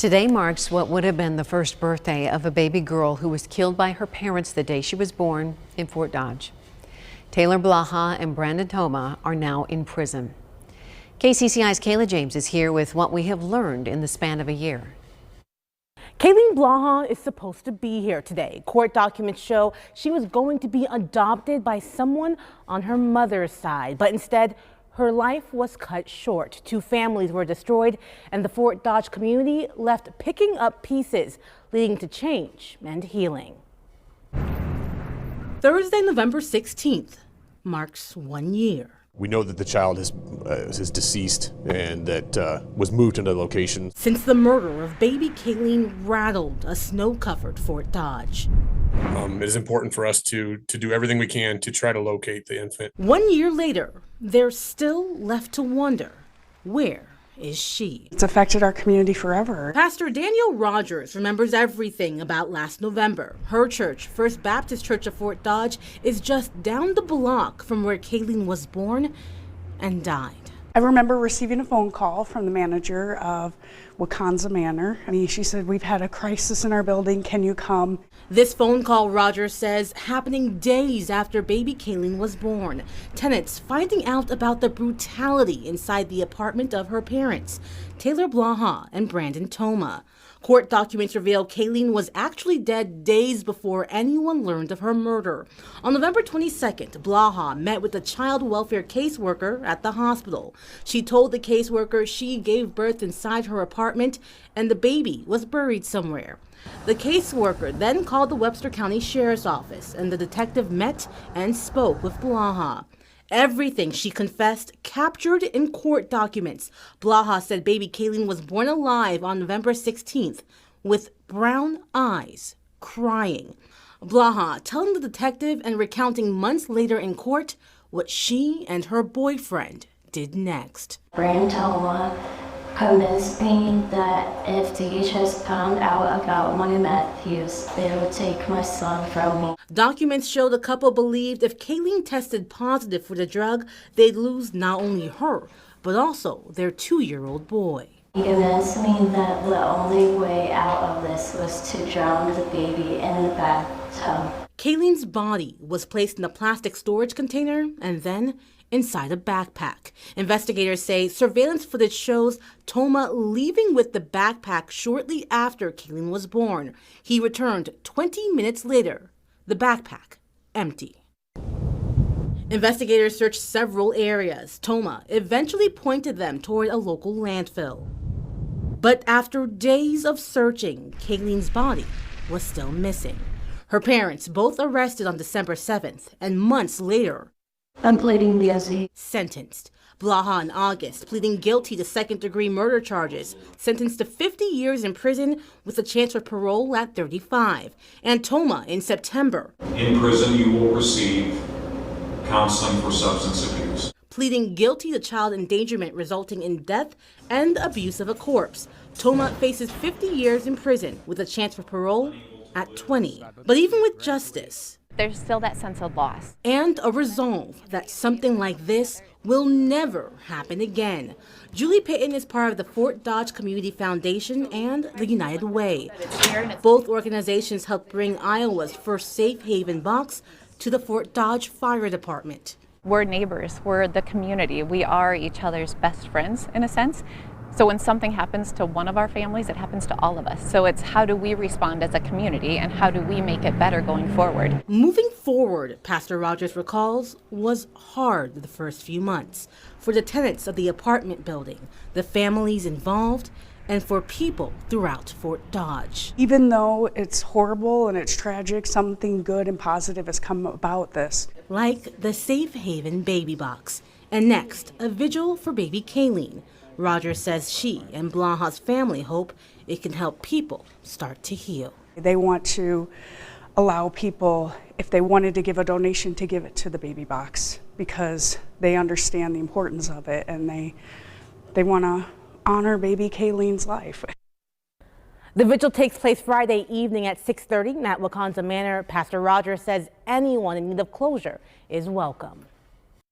Today marks what would have been the first birthday of a baby girl who was killed by her parents the day she was born in Fort Dodge. Taylor Blaha and Brandon Toma are now in prison. KCCI's Kayla James is here with what we have learned in the span of a year. Kayleen Blaha is supposed to be here today. Court documents show she was going to be adopted by someone on her mother's side, but instead her life was cut short. 2 families were destroyed and the Fort Dodge community left picking up pieces, leading to change and healing. Thursday, November 16th marks 1 year. We know that the child is deceased and that was moved to the location. Since the murder of baby Kayleen rattled a snow-covered Fort Dodge. It is important for us to do everything we can to try to locate the infant. 1 year later, they're still left to wonder, where is she? It's affected our community forever. Pastor Daniel Rogers remembers everything about last November. Her church, First Baptist Church of Fort Dodge, is just down the block from where Kayleen was born and died. I remember receiving a phone call from the manager of Wakanza Manor. She said, "We've had a crisis in our building. Can you come?" This phone call, Rogers says, happening days after baby Kayleen was born. Tenants finding out about the brutality inside the apartment of her parents, Taylor Blaha and Brandon Toma. Court documents reveal Kayleen was actually dead days before anyone learned of her murder. On November 22nd, Blaha met with a child welfare caseworker at the hospital. She told the caseworker she gave birth inside her apartment and the baby was buried somewhere. The caseworker then called the Webster County Sheriff's Office and the detective met and spoke with Blaha. Everything she confessed captured in court documents. Blaha said baby Kayleen was born alive on November 16th with brown eyes, crying. Blaha telling the detective and recounting months later in court what she and her boyfriend did next. Brandon Toma convinced me that if DHS found out about my Matthews, they would take my son from me. Documents show the couple believed if Kayleen tested positive for the drug, they'd lose not only her, but also their 2-year-old boy. He convinced me that the only way out of this was to drown the baby in the bathtub. Kayleen's body was placed in a plastic storage container and then inside a backpack. Investigators say surveillance footage shows Toma leaving with the backpack shortly after Kayleen was born. He returned 20 minutes later, the backpack empty. Investigators searched several areas. Toma eventually pointed them toward a local landfill. But after days of searching, Kayleen's body was still missing. Her parents both arrested on December 7th and months later, I'm pleading guilty. sentenced. Blaha in August, pleading guilty to second-degree murder charges, sentenced to 50 years in prison with a chance for parole at 35. And Toma in September. In prison, you will receive counseling for substance abuse. Pleading guilty to child endangerment resulting in death and abuse of a corpse. Toma faces 50 years in prison with a chance for parole at 20. But even with justice, there's still that sense of loss. And a resolve that something like this will never happen again. Julie Pitton is part of the Fort Dodge Community Foundation and the United Way. Both organizations helped bring Iowa's first safe haven box to the Fort Dodge Fire Department. We're neighbors, we're the community. We are each other's best friends in a sense. So when something happens to one of our families, it happens to all of us. So it's how do we respond as a community and how do we make it better going forward? Moving forward, Pastor Rogers recalls, was hard the first few months for the tenants of the apartment building, the families involved, and for people throughout Fort Dodge. Even though it's horrible and it's tragic, something good and positive has come about this. Like the Safe Haven Baby Box. And next, a vigil for baby Kayleen. Rogers says she and Blaha's family hope it can help people start to heal. They want to allow people, if they wanted to give a donation, to give it to the baby box because they understand the importance of it and they want to honor baby Kayleen's life. The vigil takes place Friday evening at 6:30 at Wakanza Manor. Pastor Rogers says anyone in need of closure is welcome.